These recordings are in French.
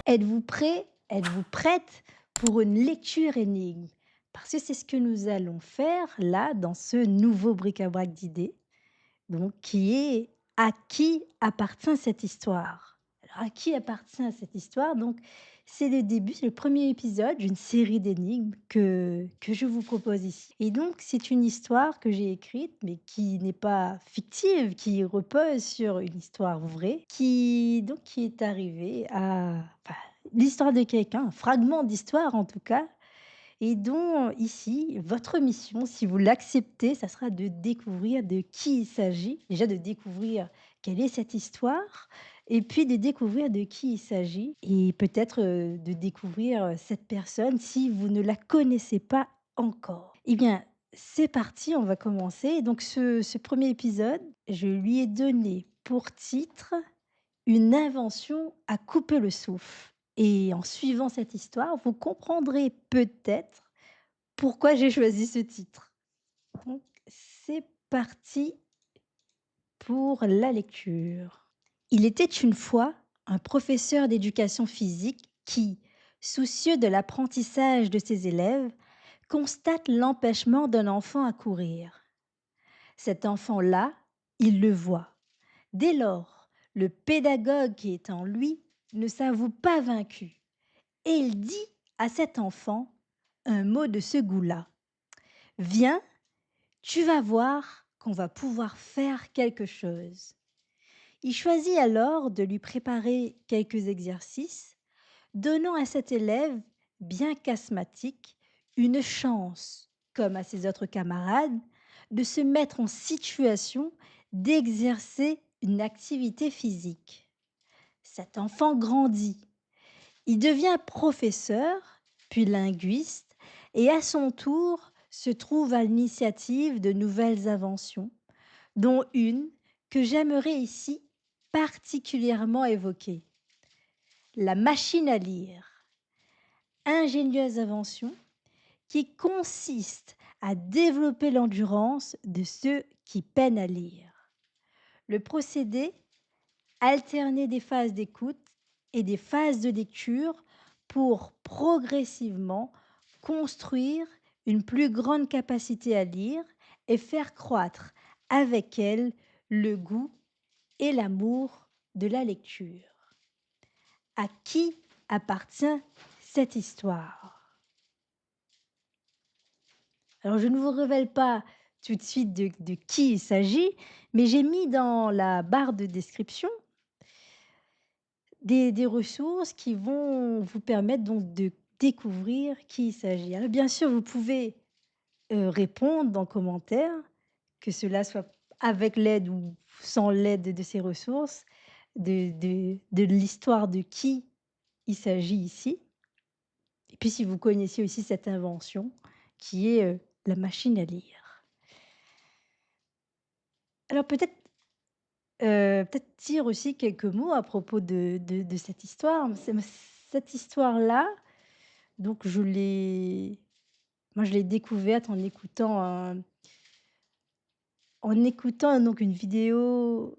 Êtes-vous prêt? Êtes-vous prête pour une lecture énigme? Parce que c'est ce que nous allons faire là dans ce nouveau bric-à-brac d'idées, donc qui est: à qui appartient cette histoire? Alors à qui appartient cette histoire? Donc c'est le début, c'est le premier épisode d'une série d'énigmes que je vous propose ici. Et donc c'est une histoire que j'ai écrite, mais qui n'est pas fictive, qui repose sur une histoire vraie, qui est arrivée à enfin, l'histoire de quelqu'un, un fragment d'histoire en tout cas, et dont ici, votre mission, si vous l'acceptez, ça sera de découvrir de qui il s'agit. Déjà de découvrir quelle est cette histoire et puis de découvrir de qui il s'agit et peut-être, de découvrir, cette personne si vous ne la connaissez pas encore. Eh bien, c'est parti, on va commencer. Donc ce 1er épisode, je lui ai donné pour titre: «Une invention à couper le souffle», et en suivant cette histoire, vous comprendrez peut-être pourquoi j'ai choisi ce titre. Donc c'est parti pour la lecture. Il était une fois un professeur d'éducation physique qui, soucieux de l'apprentissage de ses élèves, constate l'empêchement d'un enfant à courir. Cet enfant-là, il le voit. Dès lors, le pédagogue qui est en lui ne s'avoue pas vaincu et il dit à cet enfant un mot de ce goût-là: «Viens, tu vas voir qu'on va pouvoir faire quelque chose.» Il choisit alors de lui préparer quelques exercices, donnant à cet élève, bien qu'asthmatique, une chance, comme à ses autres camarades, de se mettre en situation d'exercer une activité physique. Cet enfant grandit, il devient professeur, puis linguiste, et à son tour se trouve à l'initiative de nouvelles inventions, dont une que j'aimerais ici particulièrement évoquer: la machine à lire. Ingénieuse invention qui consiste à développer l'endurance de ceux qui peinent à lire. Le procédé: alterner des phases d'écoute et des phases de lecture pour progressivement construire une plus grande capacité à lire et faire croître avec elle le goût et l'amour de la lecture. À qui appartient cette histoire? Alors, je ne vous révèle pas tout de suite de qui il s'agit, mais j'ai mis dans la barre de description des ressources qui vont vous permettre donc de découvrir qui il s'agit. Alors bien sûr, vous pouvez, répondre en commentaire, que cela soit avec l'aide ou sans l'aide de ces ressources, de l'histoire de qui il s'agit ici. Et puis si vous connaissiez aussi cette invention qui est, la machine à lire. Alors peut-être dire aussi quelques mots à propos de cette histoire. Cette histoire-là, donc je l'ai découverte en écoutant donc une vidéo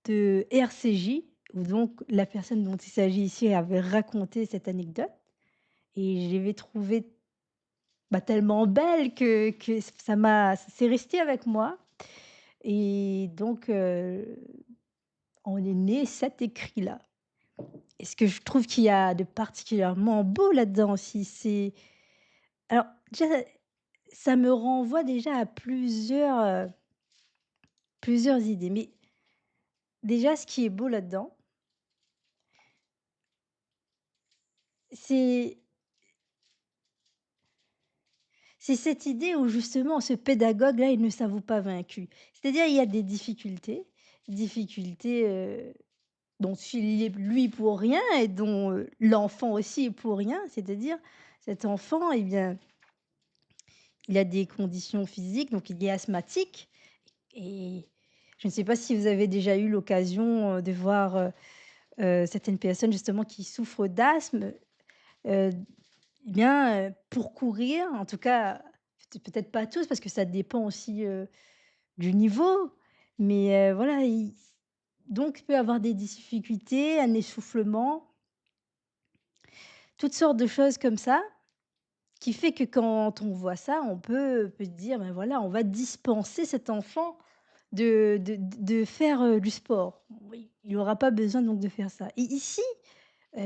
de RCJ, où donc la personne dont il s'agit ici avait raconté cette anecdote, et je l'avais trouvée, bah, tellement belle que c'est resté avec moi, et donc en est né cet écrit-là. Et ce que je trouve qu'il y a de particulièrement beau là-dedans aussi, alors déjà, ça me renvoie déjà à plusieurs idées. Mais déjà, ce qui est beau là-dedans, c'est c'est cette idée où justement ce pédagogue-là, il ne s'avoue pas vaincu. C'est-à-dire, il y a des difficultés, dont il est lui pour rien et dont, l'enfant aussi est pour rien. C'est-à-dire, cet enfant, eh bien, il a des conditions physiques, donc il est asthmatique, et je ne sais pas si vous avez déjà eu l'occasion, de voir, certaines personnes justement qui souffrent d'asthme, heu, eh bien, pour courir, en tout cas, peut-être pas tous parce que ça dépend aussi, du niveau, mais voilà, il peut avoir des difficultés, un essoufflement, toutes sortes de choses comme ça, qui fait que quand on voit ça, on peut se dire: «Ben, voilà, on va dispenser cet enfant de faire, du sport». Oui, il aura pas besoin donc de faire ça et ici,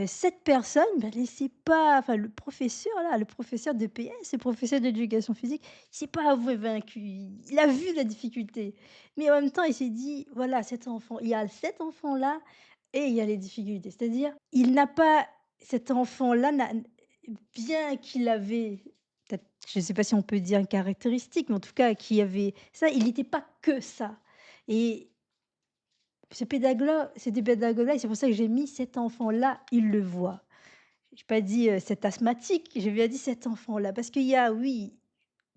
cette personne, bah, elle s'est pas enfin le professeur là, le professeur de PS, le professeur d'éducation physique, il s'est pas avoué vaincu. Il a vu la difficulté, mais en même temps, il s'est dit: «Voilà, cet enfant il y a cet enfant-là et il y a les difficultés». C'est-à-dire, il n'a pas cet enfant-là n'a bien qu'il avait peut-être, je ne sais pas si on peut dire une caractéristique, mais en tout cas qui avait ça, il n'était pas que ça et ces pédagogues-là et c'est pour ça que j'ai mis cet enfant-là, il le voit. J'ai pas dit, cet asthmatique, j'ai bien dit cet enfant-là parce qu'il y a oui,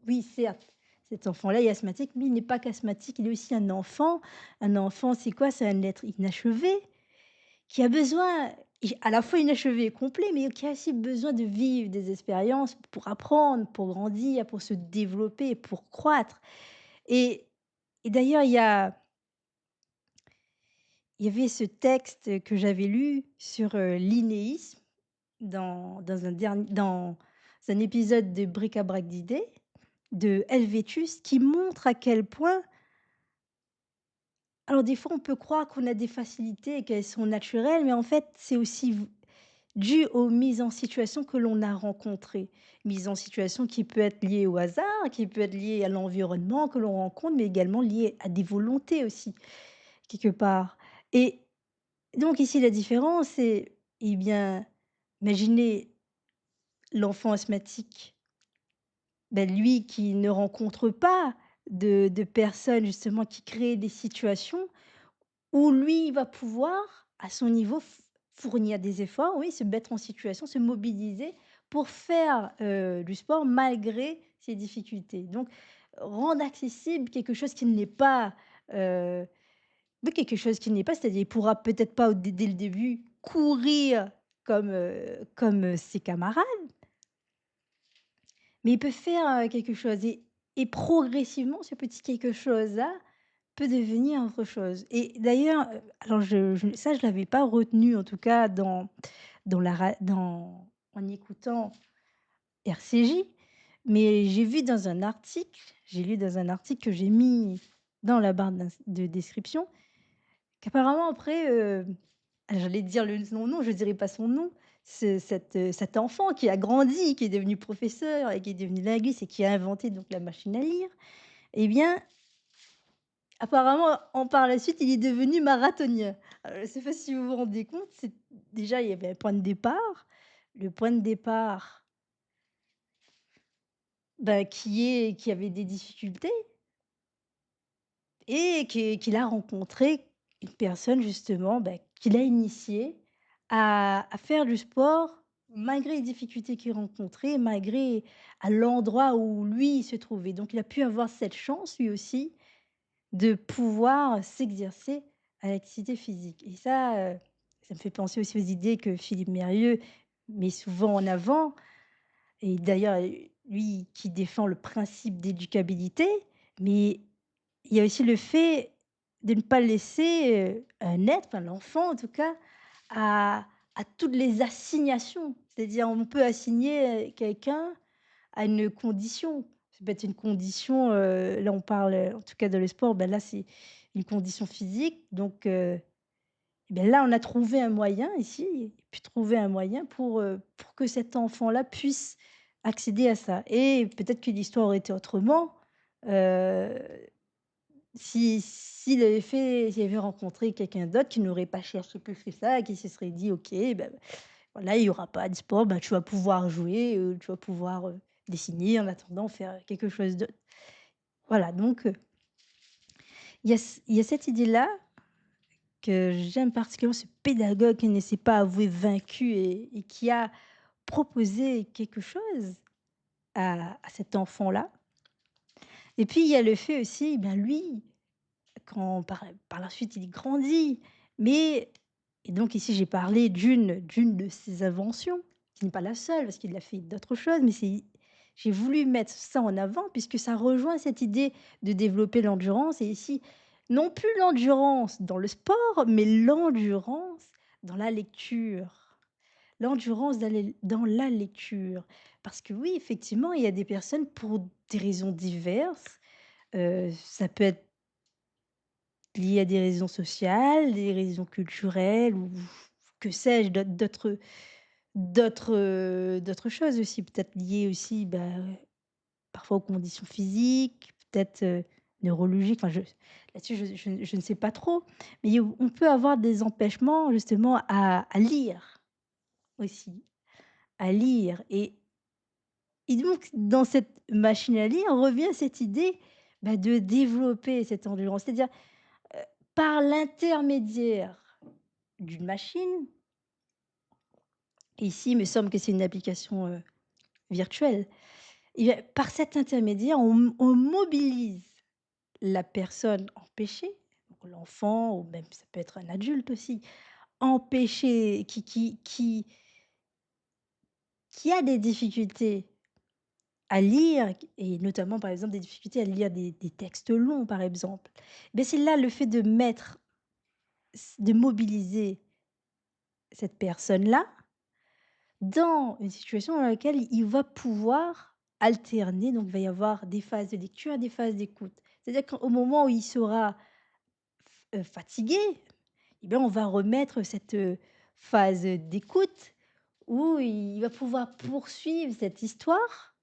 oui certes, cet enfant-là est asthmatique, mais il n'est pas qu'asthmatique, il est aussi un enfant. Un enfant, c'est quoi? C'est un être inachevé qui a besoin à la fois inachevé et complet, mais qui a aussi besoin de vivre des expériences pour apprendre, pour grandir, pour se développer, pour croître et d'ailleurs, il y avait ce texte que j'avais lu sur, l'innéisme dans un épisode de Bric-à-brac d'idées de Helvétius qui montre à quel point alors des fois on peut croire qu'on a des facilités et qu'elles sont naturelles, mais en fait c'est aussi dû aux mises en situation que l'on a rencontrées. Mise en situation qui peut être liée au hasard, qui peut être liée à l'environnement que l'on rencontre, mais également liée à des volontés aussi, quelque part et donc ici la différence c'est, eh bien, imaginez l'enfant asthmatique, ben lui qui ne rencontre pas de personnes justement qui créent des situations où lui, il va pouvoir à son niveau fournir des efforts, oui, se mettre en situation, se mobiliser pour faire, du sport malgré ses difficultés. Donc rendre accessible quelque chose qui ne l'est pas, oui, quelque chose qui n'est pas, c'est-à-dire il pourra peut-être pas au dès le début courir comme ses camarades, mais il peut faire, quelque chose et progressivement ce petit quelque chose-là peut devenir autre chose et d'ailleurs, alors je l'avais pas retenu en tout cas dans la ra dans en écoutant RCJ, mais j'ai lu dans un article que j'ai mis dans la barre de description qu'apparemment après, j'allais dire son nom, je dirais pas son nom, cet enfant qui a grandi, qui est devenu professeur et qui est devenu linguiste et qui a inventé donc la machine à lire, eh bien, apparemment, par la suite, il est devenu marathonien. Je ne sais pas si vous vous rendez compte, c'est déjà il y avait un point de départ. Le point de départ, bah, qui avait des difficultés et qu'il a rencontré une personne justement, bah, qui l'a initié à faire du sport malgré les difficultés qu'il rencontrait, malgré à l'endroit où lui, il se trouvait. Donc il a pu avoir cette chance lui aussi de pouvoir s'exercer à l'activité physique et ça me fait penser aussi aux idées que Philippe Mérieux met souvent en avant et d'ailleurs, lui qui défend le principe d'éducabilité, mais il y a aussi le fait de ne pas laisser, un être, enfin l'enfant en tout cas, à toutes les assignations. C'est-à-dire on peut assigner, quelqu'un à une condition. Ça peut être une condition, là on parle, en tout cas dans le sport, ben là c'est une condition physique donc beh, là on a trouvé un moyen ici, pu trouver un moyen pour que cet enfant-là puisse accéder à ça et peut-être que l'histoire aurait été autrement, heu, s'il avait rencontré quelqu'un d'autre qui n'aurait pas cherché plus que ça et qui se serait dit: «OK, ben voilà, il y aura pas de sport, bah, tu vas pouvoir jouer, tu vas pouvoir, dessiner en attendant faire quelque chose d'autre. Voilà, donc il y a cette idée-là que j'aime particulièrement, ce pédagogue qui ne s'est pas avoué vaincu et qui a proposé quelque chose à cet enfant-là et puis il y a le fait aussi, ben, lui, quand par la suite il grandit, mais et donc ici j'ai parlé d'une de ses inventions, qui n'est pas la seule parce qu'il a fait d'autres choses, mais j'ai voulu mettre ça en avant puisque ça rejoint cette idée de développer l'endurance et ici, non plus l'endurance dans le sport, mais l'endurance dans la lecture. l'endurance dans la lecture. Parce que oui, effectivement, il y a des personnes pour des raisons diverses, ça peut être lié à des raisons sociales, des raisons culturelles ou que sais-je, d'autres choses aussi, peut-être liées aussi, bah, parfois aux conditions physiques, peut-être, neurologiques, enfin là-dessus je ne sais pas trop. Mais on peut avoir des empêchements justement à lire aussi, à lire et donc dans cette machine à lire, on revient à cette idée, bah, de développer cette endurance. C'est-à-dire, heu, par l'intermédiaire d'une machine, ici il me semble que c'est une application, virtuelle et bah, par cet intermédiaire, on mobilise la personne empêchée, donc l'enfant ou même ça peut être un adulte aussi, empêché qui a des difficultés à lire et notamment, par exemple, des difficultés à lire des textes longs, par exemple. Mais c'est là le fait de mettre de mobiliser cette personne-là dans une situation dans laquelle il va pouvoir alterner, donc il va y avoir des phases de lecture et des phases d'écoute. C'est-à-dire qu'au moment où il sera fatigué, eh bien, on va remettre cette, phase d'écoute où il va pouvoir poursuivre cette histoire.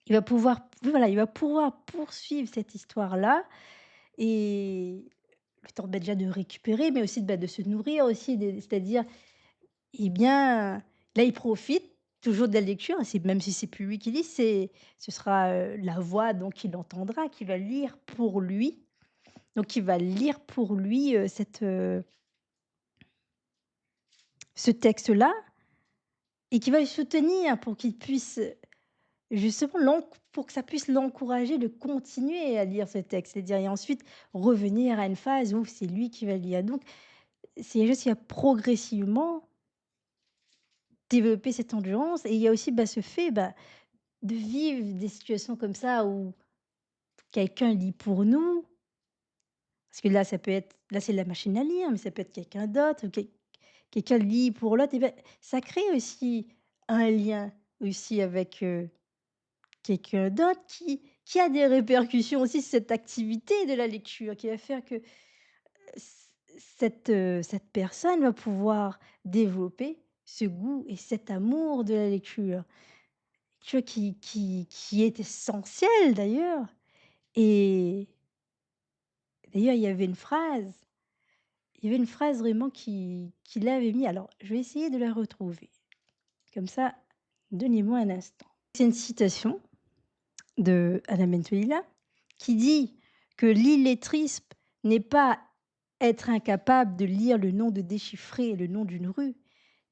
Il va pouvoir oui, voilà, il va pouvoir poursuivre cette histoire-là et le temps, bah, déjà de récupérer, mais aussi, bah, de se nourrir aussi, c'est-à-dire, eh bien, là, il profite toujours de la lecture, c'est même si c'est plus lui qui lit, ce sera, la voix donc il entendra, qui va lire pour lui. Donc il va lire pour lui, ce texte-là et qui va le soutenir pour qu'il puisse, justement pour que ça puisse l'encourager de continuer à lire ce texte. C'est-à-dire et ensuite revenir à une phase où c'est lui qui va lire. Donc c'est juste qu'il y a progressivement développé cette endurance et il y a aussi, bah, ce fait, bah, de vivre des situations comme ça où quelqu'un lit pour nous. Parce que là, ça peut être là, c'est la machine à lire, mais ça peut être quelqu'un d'autre, quelqu'un lit pour l'autre et bah, ça crée aussi un lien aussi avec, quelqu'un d'autre qui a des répercussions aussi sur cette activité de la lecture, qui va faire que cette personne va pouvoir développer ce goût et cet amour de la lecture. Tu vois? Qui est essentiel d'ailleurs et d'ailleurs il y avait une phrase vraiment qui l'avait mis alors je vais essayer de la retrouver. Comme ça, donnez-moi un instant. C'est une citation de Anna Bentelila qui dit que l'illettrisme n'est pas être incapable de lire le nom, de déchiffrer le nom d'une rue.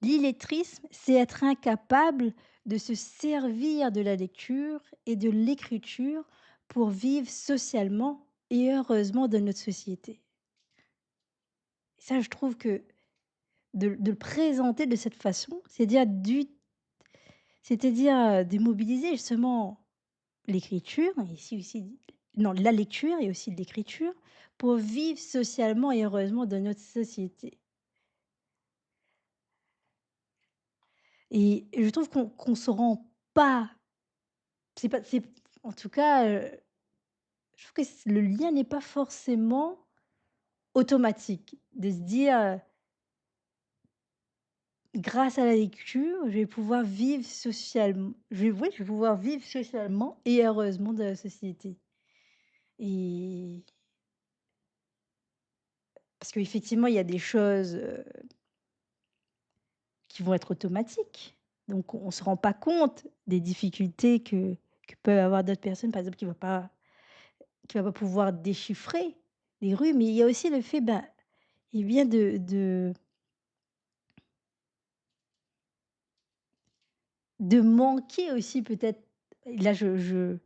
L'illettrisme, c'est être incapable de se servir de la lecture et de l'écriture pour vivre socialement et heureusement dans notre société. Et ça, je trouve que de le présenter de cette façon, c'est-à-dire de mobiliser justement l'écriture, ici aussi non, la lecture et aussi l'écriture pour vivre socialement et heureusement dans notre société. Et je trouve qu'on se rend pas c'est en tout cas, je trouve que le lien n'est pas forcément automatique. De se dire, «Grâce à la lecture, je vais pouvoir vivre socialement et heureusement dans la société». Et parce qu'effectivement, il y a des choses, qui vont être automatiques. Donc on ne se rend pas compte des difficultés que peuvent avoir d'autres personnes, par exemple, qui va pas pouvoir déchiffrer les rues. Mais il y a aussi le fait, ben, eh bien de manquer aussi peut-être là je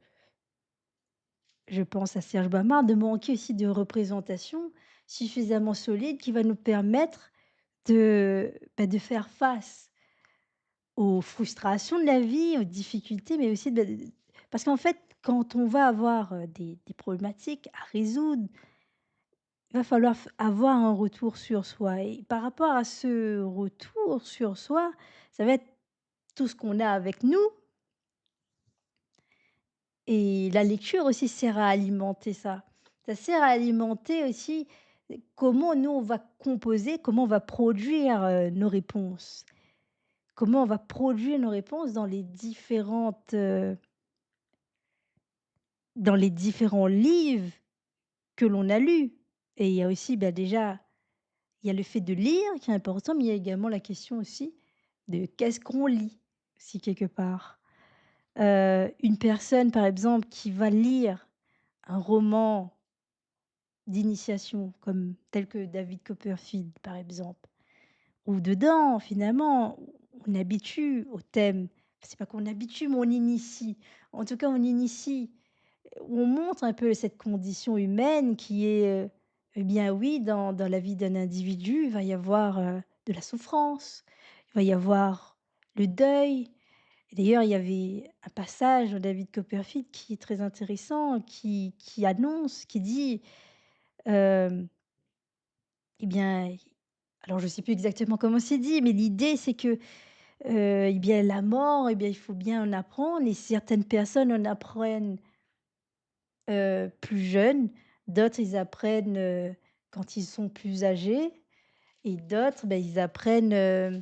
pense à Serge Bamard, de manquer aussi de représentation suffisamment solide qui va nous permettre de faire face aux frustrations de la vie, aux difficultés, mais aussi parce qu'en fait, quand on va avoir, des problématiques à résoudre, il va falloir avoir un retour sur soi et par rapport à ce retour sur soi, ça va être tout ce qu'on a avec nous et la lecture aussi sert à alimenter ça. Ça sert à alimenter aussi, comment nous on va composer, comment on va produire, nos réponses. Comment on va produire nos réponses dans les différents livres que l'on a lus et il y a aussi, bah, déjà, il y a le fait de lire qui est important, mais il y a également la question aussi de qu'est-ce qu'on lit, aussi quelque part. Une personne, par exemple, qui va lire un roman d'initiation comme tel que David Copperfield, par exemple, où dedans, finalement, on habitue au thème. C'est pas qu'on habitue, mais on initie. En tout cas, on initie, on montre un peu cette condition humaine qui est, eh bien oui, dans la vie d'un individu, il va y avoir, de la souffrance, il va y avoir le deuil. Et d'ailleurs, il y avait un passage dans David Copperfield qui est très intéressant, qui annonce, qui dit, hem, eh bien, alors je ne sais plus exactement comment c'est dit, mais l'idée c'est que, eh bien la mort, eh bien il faut bien en apprendre et certaines personnes en apprennent plus jeunes, d'autres ils apprennent, quand ils sont plus âgés et d'autres, ben ils apprennent,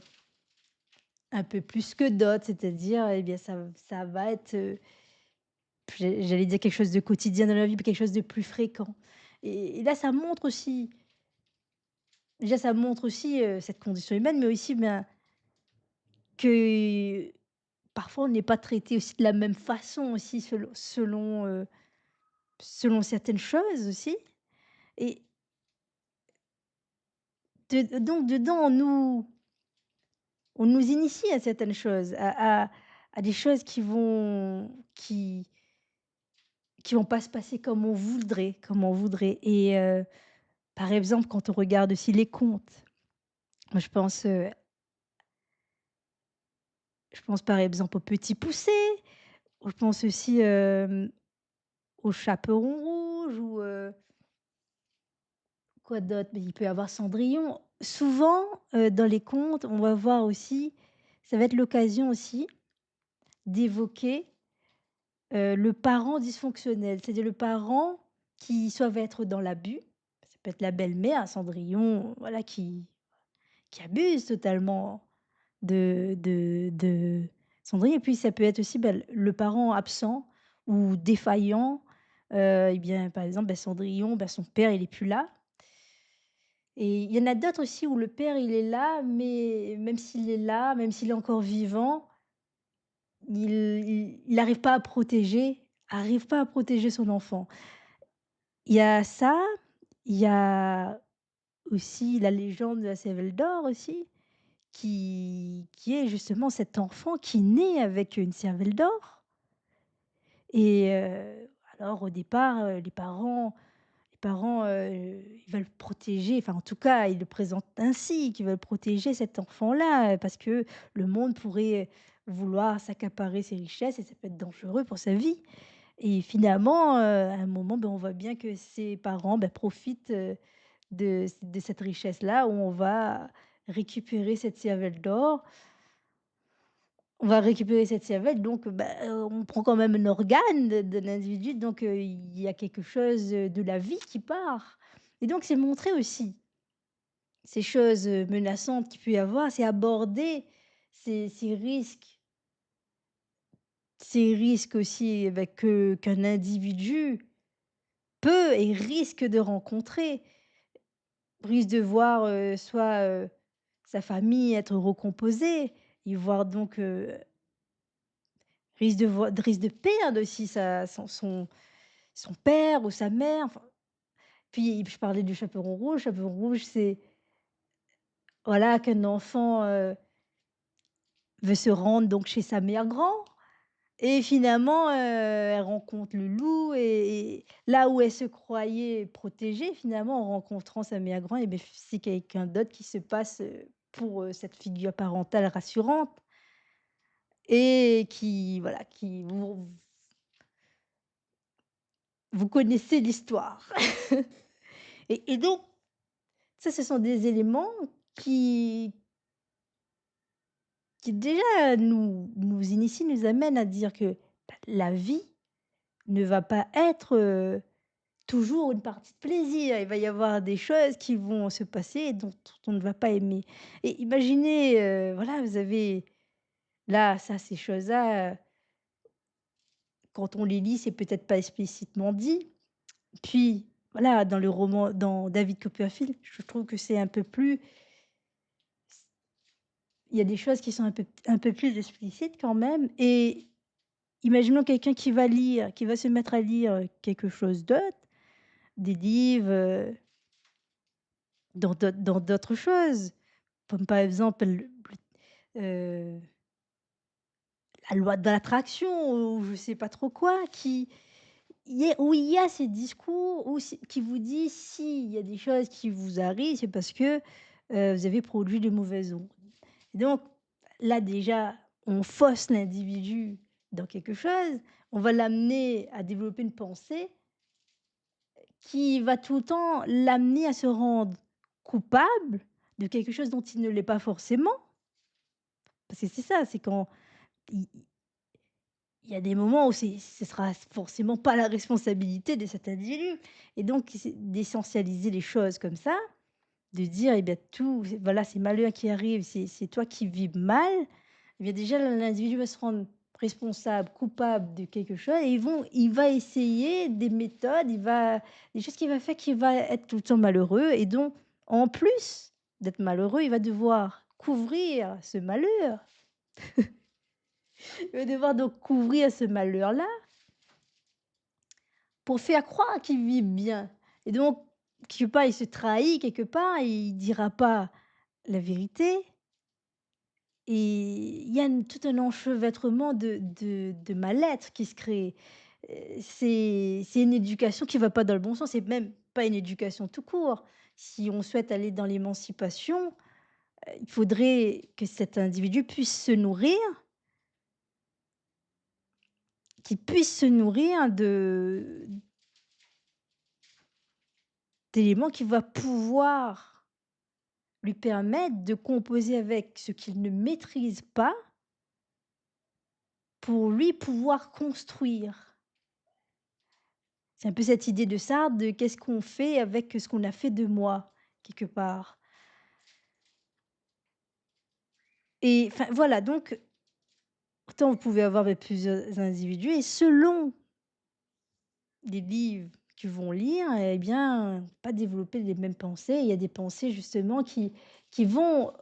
un peu plus que d'autres. C'est-à-dire, eh bien ça va être, j'allais dire quelque chose de quotidien dans la vie, mais quelque chose de plus fréquent et là ça montre aussi déjà ça montre aussi, cette condition humaine, mais aussi, ben, que parfois on n'est pas traité aussi de la même façon aussi selon certaines choses aussi et donc dedans on nous initie à certaines choses, à des choses qui vont pas se passer comme on voudrait et par exemple, quand on regarde aussi les contes, moi je pense par exemple au Petit Poucet, je pense aussi, au Chaperon Rouge ou quoi d'autre? Mais il peut y avoir Cendrillon. Souvent, dans les contes, on va voir aussi ça va être l'occasion aussi d'évoquer, le parent dysfonctionnel. C'est-à-dire le parent qui soit va être dans l'abus, ça peut être la belle-mère, Cendrillon, voilà, qui abuse totalement de Cendrillon et puis ça peut être aussi, bah, le parent absent ou défaillant, et bien, par exemple, bah, Cendrillon, bah, son père, il est plus là. Et il y en a d'autres aussi où le père, il est là, mais même s'il est là, même s'il est encore vivant, il arrive pas à protéger son enfant. Il y a ça, il y a aussi la légende de la Cervelle d'or aussi, qui est justement cet enfant qui naît avec une cervelle d'or et alors au départ, les parents, ils veulent protéger, enfin en tout cas, ils le présentent ainsi, qu'ils veulent protéger cet enfant-là, parce que le monde pourrait vouloir s'accaparer ses richesses et ça peut être dangereux pour sa vie. Et finalement, à un moment, ben, on voit bien que ses parents, bah, profitent, de cette richesse-là où on va récupérer cette cervelle d'or. On va récupérer cette cervelle donc bah, on prend quand même un organe de l'individu donc il y a quelque chose, de la vie qui part et donc c'est montrer aussi ces choses, menaçantes qu'il peut y avoir, c'est aborder ces risques aussi, bah, qu'un individu peut et risque de rencontrer. Risque de voir, soit, sa famille être recomposée et voir donc, risque de perdre aussi son père ou sa mère, enfin puis je parlais du chaperon rouge. Chaperon rouge, c'est voilà qu'un enfant, veut se rendre donc chez sa mère grand et finalement, elle rencontre le loup et là où elle se croyait protégée, finalement, en rencontrant sa mère grand et beh, c'est quelqu'un d'autre qui se passe, pour, cette figure parentale rassurante et qui voilà, qui vous connaissez l'histoire. Et donc ça, ce sont des éléments qui qui déjà nous initient, nous amènent à dire que, bah, la vie ne va pas être, toujours une partie de plaisir. Il va y avoir des choses qui vont se passer et dont on ne va pas aimer. Et imaginez, voilà, vous avez là, ça, ces choses-là, quand on les lit, c'est peut-être pas explicitement dit. Puis, voilà, dans le roman dans David Copperfield, je trouve que c'est un peu plus il y a des choses qui sont un peu plus explicites quand même. Et imaginons quelqu'un qui va lire, qui va se mettre à lire, quelque chose d'autre, des livres, dans d'autres choses, comme par exemple la loi de l'attraction ou je sais pas trop quoi, où il y a ces discours qui vous dit: «S'il y a des choses qui vous arrivent, c'est parce que, vous avez produit de mauvaises ondes». Et donc là, déjà, on fausse l'individu dans quelque chose, on va l'amener à développer une pensée qui va tout le temps l'amener à se rendre coupable de quelque chose dont il ne l'est pas forcément. Parce que c'est ça, c'est quand il il y a des moments où ce sera forcément pas la responsabilité de cet individu. Et donc c'est d'essentialiser les choses comme ça, de dire: «Eh bien tout voilà, c'est malheur qui arrive, c'est toi qui vis mal». Eh bien déjà l'individu va se rendre responsable, coupable de quelque chose et il va essayer des méthodes, des choses qu'il va faire qu'il va être tout le temps malheureux et donc en plus d'être malheureux, il va devoir couvrir ce malheur. Il va devoir donc couvrir ce malheur-là pour faire croire qu'il vit bien. Et donc quelque part, il se trahit, quelque part, il dira pas la vérité. Et il y a tout un enchevêtrement de mal-être qui se crée. C'est une éducation qui va pas dans le bon sens, c'est même pas une éducation tout court. Si on souhaite aller dans l'émancipation, il faudrait que cet individu puisse se nourrir, qu'il puisse se nourrir d'éléments qui va pouvoir lui permettre de composer avec ce qu'il ne maîtrise pas, pour lui pouvoir construire. C'est un peu cette idée de Sartre de qu'est-ce qu'on fait avec ce qu'on a fait de moi, quelque part. Et enfin voilà, donc autant vous pouvez avoir, plusieurs individus et selon les livres qu'ils vont lire, eh bien, pas développer les mêmes pensées. Il y a des pensées justement qui vont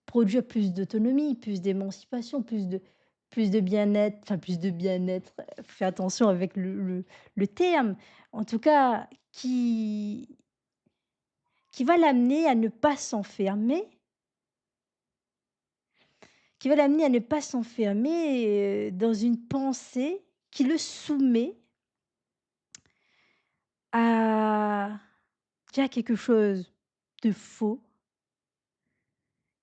produire plus d'autonomie, plus d'émancipation, plus de bien-être, enfin plus de bien-être, fais attention avec le terme. En tout cas, qui va l'amener à ne pas s'enfermer, qui va l'amener à ne pas s'enfermer, dans une pensée qui le soumet à déjà quelque chose de faux,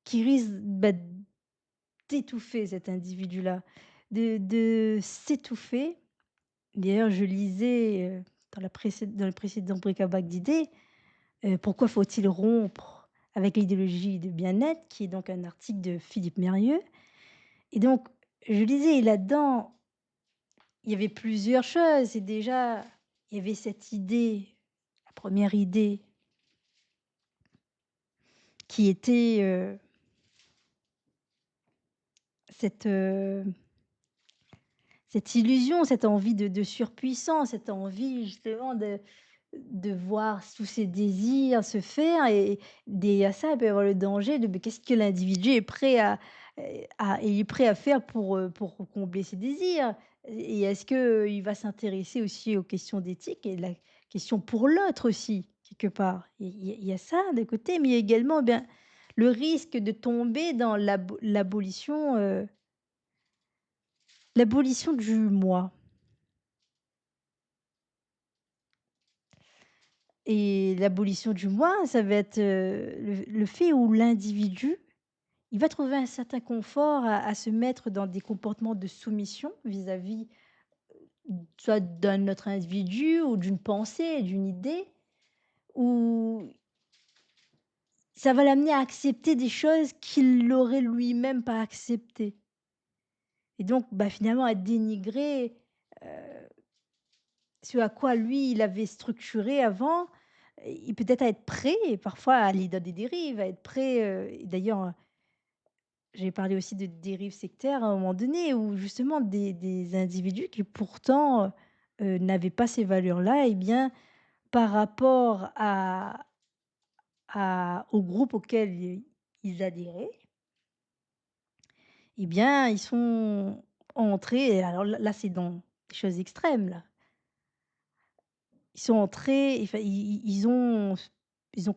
qui risque, bah, d'étouffer cet individu-là, de s'étouffer. D'ailleurs, je lisais, dans le précédent bric-à-brac d'idées, «Pourquoi faut-il rompre avec l'idéologie de bien-être?» qui est donc un article de Philippe Mérieux. Et donc je lisais et là-dedans, il y avait plusieurs choses. Et déjà, il y avait cette idée, la première idée qui était, cette, cette illusion, cette envie de surpuissance, cette envie justement de voir tous ces désirs se faire. Et derrière ça, il peut y avoir le danger de mais qu'est-ce que l'individu est prêt est prêt à faire pour combler ses désirs? Et est-ce qu'il va s'intéresser aussi aux questions d'éthique et la question pour l'autre aussi, quelque part? Il y a ça d'un côté, mais il y a également, eh bien, le risque de tomber dans l'abolition du moi. Et l'abolition du moi, ça va être, le fait où l'individu, il va trouver un certain confort à se mettre dans des comportements de soumission vis-à-vis, soit d'un autre individu ou d'une pensée, d'une idée, où ça va l'amener à accepter des choses qu'il n'aurait lui-même pas acceptées et donc bah, finalement à dénigrer, heu, ce à quoi lui, il avait structuré avant et peut-être à être prêt et parfois à aller dans des dérives, à être prêt, et d'ailleurs, j'ai parlé aussi de dérives sectaires à un moment donné où justement des individus qui pourtant, n'avaient pas ces valeurs-là et bien par rapport au groupe auquel ils adhéraient et bien ils sont entrés et alors là c'est dans des choses extrêmes là. Ils sont entrés, enfin ils ont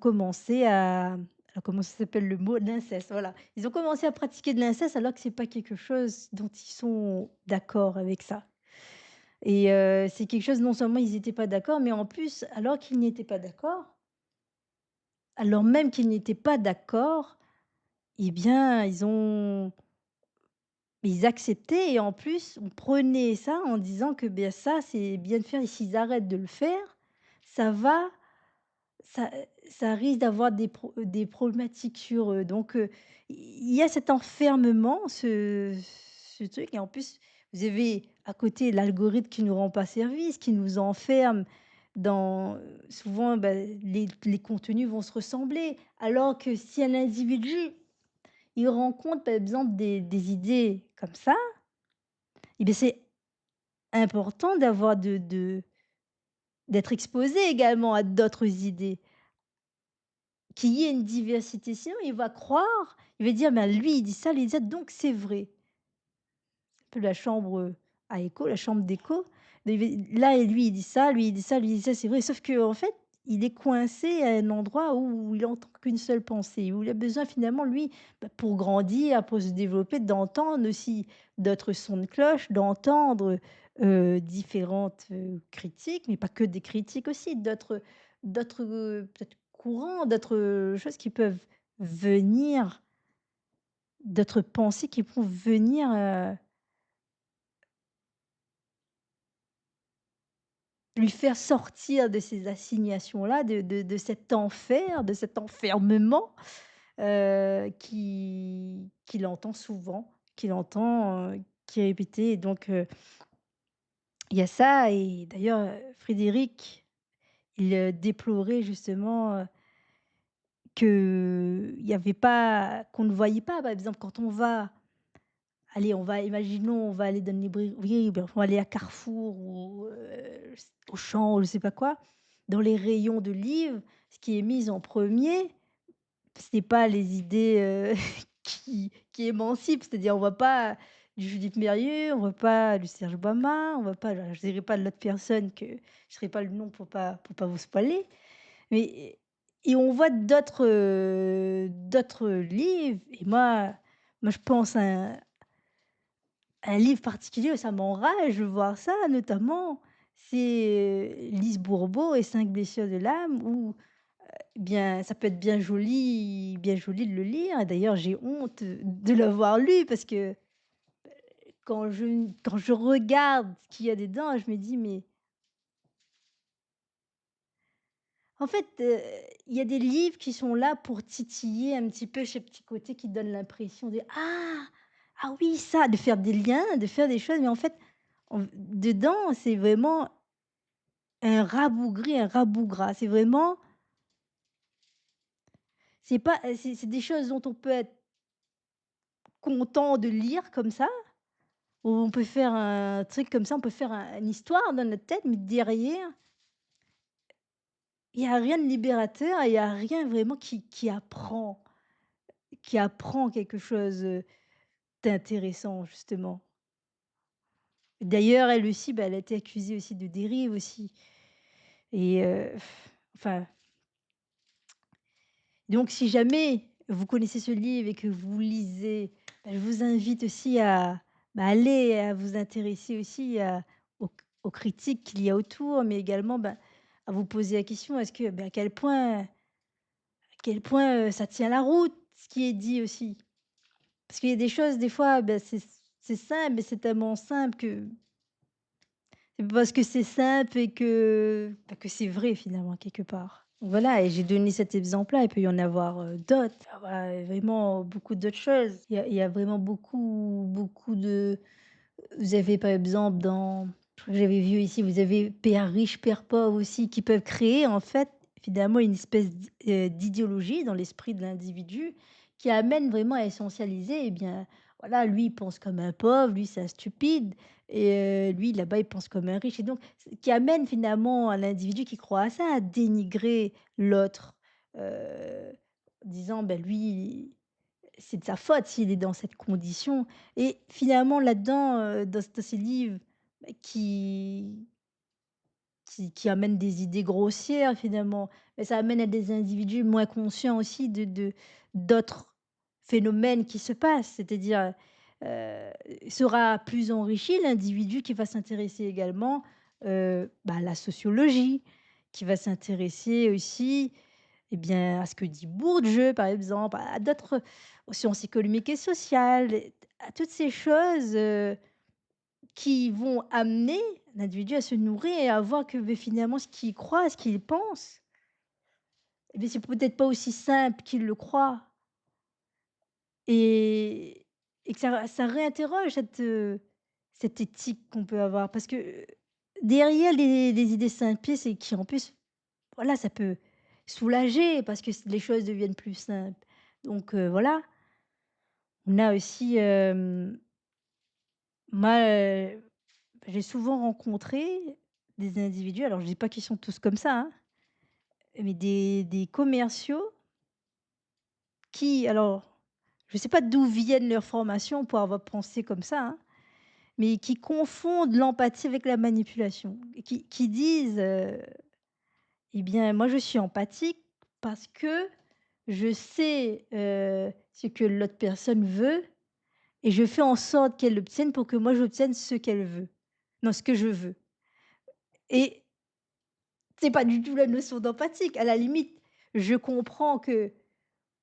commencé à alors comment ça s'appelle le mot? L'inceste, voilà. Ils ont commencé à pratiquer de l'inceste alors que c'est pas quelque chose dont ils sont d'accord avec ça et c'est quelque chose non seulement ils étaient pas d'accord, mais en plus alors qu'ils n'étaient pas d'accord, alors même qu'ils n'étaient pas d'accord, eh bien ils acceptaient et en plus on prenait ça en disant que, bien ça c'est bien de faire et s'ils arrêtent de le faire, ça va Ça, ça risque d'avoir des problématiques sur eux donc il y a cet enfermement, ce truc et en plus, vous avez à côté l'algorithme qui nous rend pas service, qui nous enferme dans, souvent, bah, les contenus vont se ressembler. Alors que si un individu, il rencontre par exemple des idées comme ça, et beh, c'est important d'être exposé également à d'autres idées. Qu'il y ait une diversité, sinon il va croire, il va dire: «Ben, lui il dit ça, lui il dit ça, donc c'est vrai». Un peu la chambre, à écho, la chambre d'écho. Mais là et lui il dit ça, lui il dit ça, lui il dit ça, c'est vrai. Sauf qu'en fait, il est coincé à un endroit où il entend qu'une seule pensée, où il a besoin finalement lui, bah, pour grandir, pour se développer, d'entendre aussi d'autres sons de cloche, d'entendre, différentes, critiques, mais pas que des critiques aussi, d'autres, peut-être courants, d'autres, choses qui peuvent venir, d'autres pensées qui vont venir, lui faire sortir de ces assignations-là, de cet enfer, de cet enfermement, qu'il entend souvent, qu'il entend, qui est répété et donc il y a ça et d'ailleurs, Frédéric, il, déplorait justement, qu'il y avait pas qu'on ne voyait pas, par exemple, quand on va allez, on va imaginons, on va aller dans une librairie, ben, on va aller à Carrefour ou, Auchan ou je sais pas quoi. Dans les rayons de livres, ce qui est mis en premier, ce n'est pas les idées, qui émancipent. C'est-à-dire on voit pas du Judith Merrieux, on voit pas du Serge Bama, on voit pas je dirai pas de l'autre personne que je ne dirai pas le nom pour pas vous spoiler. Mais et on voit d'autres livres et moi je pense à un livre particulier, ça m'enrage de voir ça notamment, c'est, Lise Bourbeau et 5 blessures de l'âme où, bien ça peut être bien joli de le lire et d'ailleurs j'ai honte de l'avoir lu parce que quand je regarde ce qu'il y a dedans, je me dis: «Mais» en fait, il y a des livres qui sont là pour titiller un petit peu ce petit côté qui donne l'impression de: «Ah! Ah oui ça!» de faire des liens, de faire des choses mais en fait, dedans c'est vraiment un rabougri, un rabougras. C'est vraiment c'est pas c'est des choses dont on peut être content de lire comme ça, où on peut faire un truc comme ça, on peut faire une histoire dans notre tête, mais derrière, il y a rien de libérateur, il y a rien vraiment qui apprend quelque chose, d'intéressant justement. D'ailleurs, elle aussi, bah, elle a été accusée aussi de dérive aussi et enfin donc si jamais vous connaissez ce livre et que vous lisez, bah, je vous invite aussi aller à vous intéresser aussi aux critiques qu'il y a autour, mais également, bah, à vous poser la question, est-ce que, bah, à quel point, ça tient la route, ce qui est dit aussi? Parce qu'il y a des choses, des fois, bah, c'est simple, mais c'est tellement simple que c'est parce que c'est simple et que, bah, que c'est vrai finalement quelque part. Voilà et j'ai donné cet exemple-là, il peut y en avoir, d'autres. Ah bah, vraiment beaucoup d'autres choses. Il y a vraiment beaucoup de vous avez par exemple dans je crois que j'avais vu ici, vous avez père riche, père pauvre aussi qui peuvent créer en fait, finalement une espèce d'idéologie dans l'esprit de l'individu qui amène vraiment à essentialiser, eh bien, voilà, lui il pense comme un pauvre, lui c'est un stupide et lui là-bas il pense comme un riche et donc qui amène finalement à l'individu qui croit à ça, à dénigrer l'autre, heu, disant: «Ben lui, c'est de sa faute s'il est dans cette condition» et finalement là-dedans, dans ces livres, bah, qui amènent des idées grossières finalement, mais ça amène à des individus moins conscients aussi de d'autres phénomènes qui se passent. C'est-à-dire, heu, sera plus enrichi l'individu qui va s'intéresser également, bah, à la sociologie, qui va s'intéresser aussi, eh bien, à ce que dit Bourdieu, par exemple, à d'autres aux sciences économiques et sociales, et à toutes ces choses, qui vont amener l'individu à se nourrir et à voir que, beh, finalement, ce qu'il croit, ce qu'il pense, eh beh, c'est peut-être pas aussi simple qu'il le croit et que ça réinterroge cette éthique qu'on peut avoir. Parce que, derrière les idées simplistes et qui, en plus, voilà, ça peut soulager parce que les choses deviennent plus simples. Donc voilà, on a aussi, moi, j'ai souvent rencontré des individus, alors je dis pas qu'ils sont tous comme ça, hein, mais des commerciaux qui alors, je sais pas d'où viennent leurs formations pour avoir pensé comme ça, hein, mais qui confondent l'empathie avec la manipulation et qui disent, «Eh bien, moi je suis empathique parce que je sais, ce que l'autre personne veut et je fais en sorte qu'elle l'obtienne pour que moi j'obtienne ce qu'elle veut. Non, ce que je veux» et c'est pas du tout la notion d'empathique. À la limite, je comprends que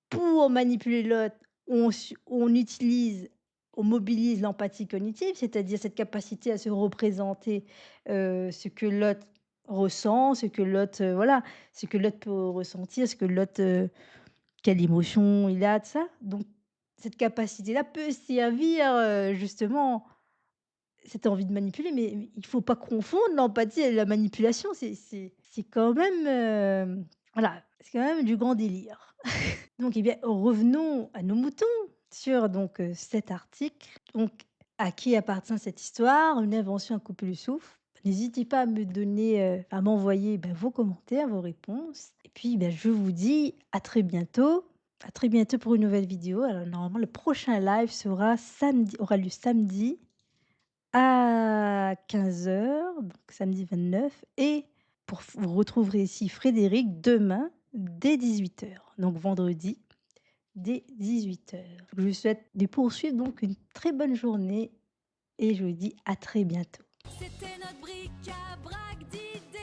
pour manipuler l'autre, on utilise, on mobilise l'empathie cognitive, c'est-à-dire cette capacité à se représenter, ce que l'autre ressent, ce que l'autre, voilà, ce que l'autre peut ressentir, ce que l'autre, quelle émotion il a, de ça. Donc cette capacité-là peut servir, justement cette envie de manipuler, mais il faut pas confondre l'empathie et la manipulation. C'est quand même, voilà, c'est quand même du grand délire. Donc, eh bien, revenons à nos moutons sur donc, cet article. Donc, à qui appartient cette histoire? Une invention à couper le souffle. N'hésitez pas à me donner, à m'envoyer, bah, vos commentaires, vos réponses et puis, bah, je vous dis à très bientôt. À très bientôt pour une nouvelle vidéo. Alors normalement, le prochain live aura lieu samedi à 15 heures, donc samedi 29 et vous retrouverez ici Frédéric demain dès 18 heures, donc vendredi dès 18 heures. Je vous souhaite de poursuivre donc une très bonne journée et je vous dis à très bientôt. C'était notre bric-à-brac d'idées.